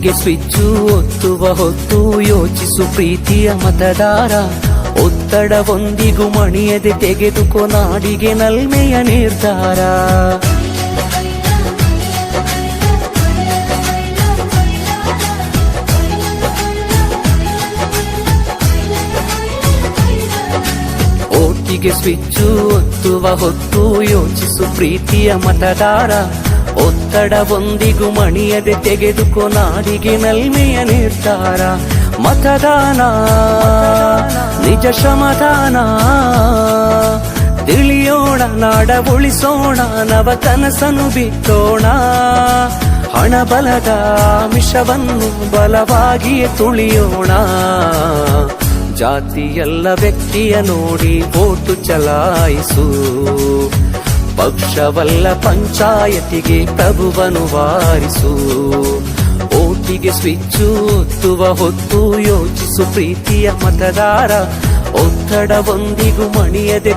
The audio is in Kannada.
ಓಟಿಗೆ ಸ್ವಿಚ್ಚು ಒತ್ತುವ ಹೊತ್ತು ಯೋಚಿಸು ಪ್ರೀತಿಯ ಮತದಾರ. ಒತ್ತಡವೊಂದಿಗೂ ಮಣಿಯದೆ ತೆಗೆದುಕೋ ನಾಡಿಗೆ ನಲ್ಮೆಯ ನಿರ್ಧಾರ. ಓಟಿಗೆ ಸ್ವಿಚ್ಚು ಒತ್ತುವ ಹೊತ್ತು ಯೋಚಿಸು ಪ್ರೀತಿಯ ಮತದಾರ. ಒತ್ತಡವೊಂದಿಗೂ ಮಣಿಯದೆ ತೆಗೆದುಕೋ ನಾಡಿಗೆ ನಲ್ಮೆಯ ನಿರ್ಧಾರ. ಮತದಾನ ನಿಜ ಶ್ರಮದಾನ, ತಿಳಿಯೋಣ ನಾಡ ಉಳಿಸೋಣ, ನವ ಕನಸನು ಬಿತ್ತೋಣ. ಹಣಬಲದ ಮಿಷವನ್ನು ಬಲವಾಗಿಯೇ ತುಳಿಯೋಣ. ಜಾತಿಯಲ್ಲ ವ್ಯಕ್ತಿಯ ನೋಡಿ ವೋಟು ಚಲಾಯಿಸು, ಪಕ್ಷವಲ್ಲ ಪಂಚಾಯತಿಗೆ ಪ್ರಭುವನು ವಾರಿಸು. ಓಟಿಗೆ ಸ್ವಿಚ್ಚು ಒತ್ತುವ ಹೊತ್ತು ಯೋಚಿಸು ಪ್ರೀತಿಯ ಮತದಾರ. ಒತ್ತಡವೊಂದಿಗೂ ಮಣಿಯದೆ